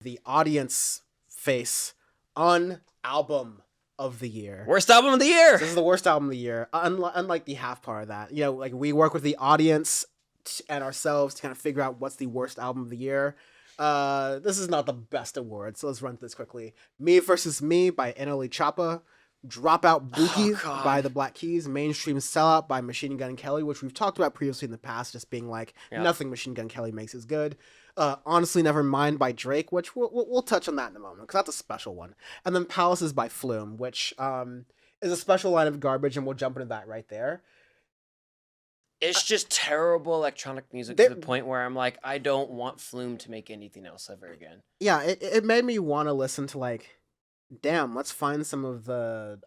the Audioface album of the year. Worst album of the year. This is the worst album of the year. Unlike the half part of that, like we work with the audience and ourselves to kind of figure out what's the worst album of the year. This is not the best award, so let's run through this quickly. Me Versus Me by NLE Choppa. Dropout Boogie by the Black Keys. Mainstream Sellout by Machine Gun Kelly, which we've talked about previously in the past, just being like, nothing Machine Gun Kelly makes is good. Honestly Nevermind by Drake, which we'll touch on that in a moment, because that's a special one. And then Palaces by Flume, which is a special line of garbage, and we'll jump into that right there. It's just terrible electronic music to the point where I'm like, I don't want Flume to make anything else ever again. Yeah, it made me want to listen to, like, damn, let's find some of the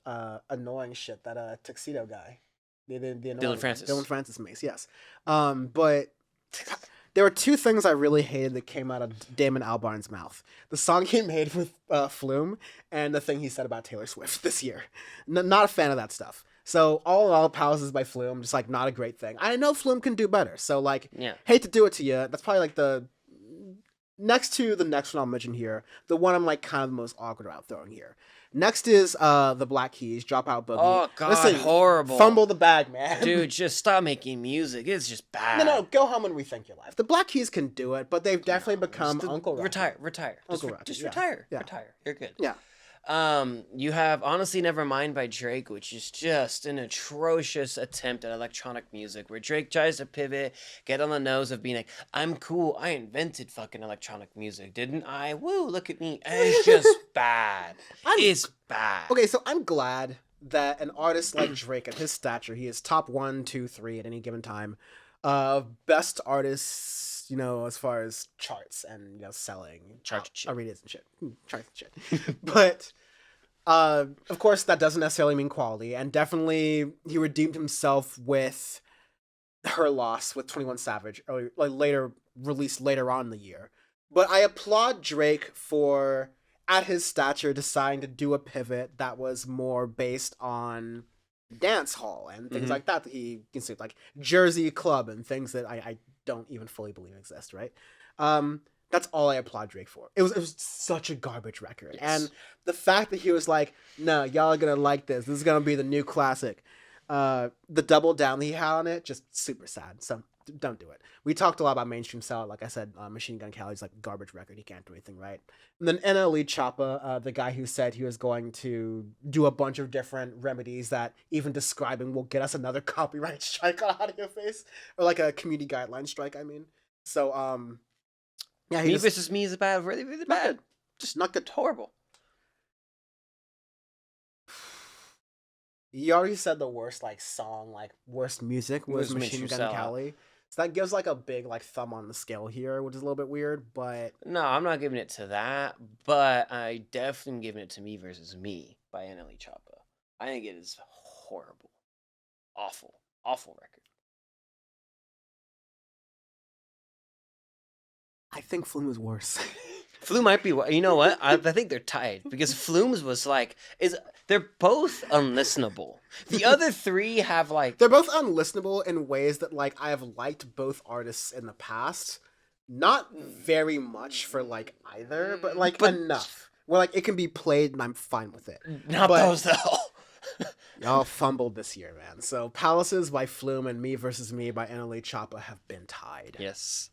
annoying shit that Tuxedo guy, the Dylan Francis makes, yes. But there were two things I really hated that came out of Damon Albarn's mouth. The song he made with Flume, and the thing he said about Taylor Swift this year. Not a fan of that stuff. So all in all, Palaces by Flume, just like not a great thing. I know Flume can do better, so like, hate to do it to you. That's probably like the next to the next one I'll mention here. The one I'm like kind of the most awkward about throwing here. Next is the Black Keys, Dropout Boogie. Oh god, listen, horrible. Fumble the bag, man. Dude, just stop making music. It's just bad. No, go home and rethink your life. The Black Keys can do it, but they've definitely become Uncle Rocket. Retire. Just yeah. retire. Yeah. Retire. You're good. Yeah. You have Honestly Nevermind by Drake, which is just an atrocious attempt at electronic music where Drake tries to pivot, get on the nose of being like, I'm cool, I invented fucking electronic music, didn't I? Woo, look at me. And it's just bad. It's bad. Okay, so I'm glad that an artist like Drake, at his stature, he is top 1, 2, 3 at any given time, best artists, as far as charts and, selling. Arenas and shit. Charts and shit. But, of course, that doesn't necessarily mean quality. And definitely, he redeemed himself with Her Loss with 21 Savage, released later on in the year. But I applaud Drake for, at his stature, deciding to do a pivot that was more based on dance hall and things like that he considered, like Jersey Club and things that I don't even fully believe exist, right? That's all I applaud Drake for. It was such a garbage record. Yes. And the fact that he was like, no, y'all are gonna like this. This is gonna be the new classic. The double down that he had on it, just super sad. So don't do it. We talked a lot about Mainstream Sellout. Like I said, Machine Gun Kelly's like garbage record. He can't do anything right. And then NLE Choppa, the guy who said he was going to do a bunch of different remedies that even describing will get us another copyright strike on Audioface, or like a community guideline strike. I mean, so yeah, Me Versus Me is bad, really, really bad. Just not good. Horrible. You already said the worst like song, like worst music was Machine Gun Kelly. So that gives like a big like thumb on the scale here, which is a little bit weird, but no, I'm not giving it to that, but I definitely am giving it to Me Versus Me by NLE Choppa. I think it is horrible. Awful record. I think Flume is worse. Flume might be, you know what? I think they're tied because Flume's was like, they're both unlistenable. The other three have like... They're both unlistenable in ways that like I have liked both artists in the past. Not very much for like either, but enough. Where like it can be played and I'm fine with it. Not those though. Y'all fumbled this year, man. So Palaces by Flume and Me Versus Me by NLE Choppa have been tied. Yes.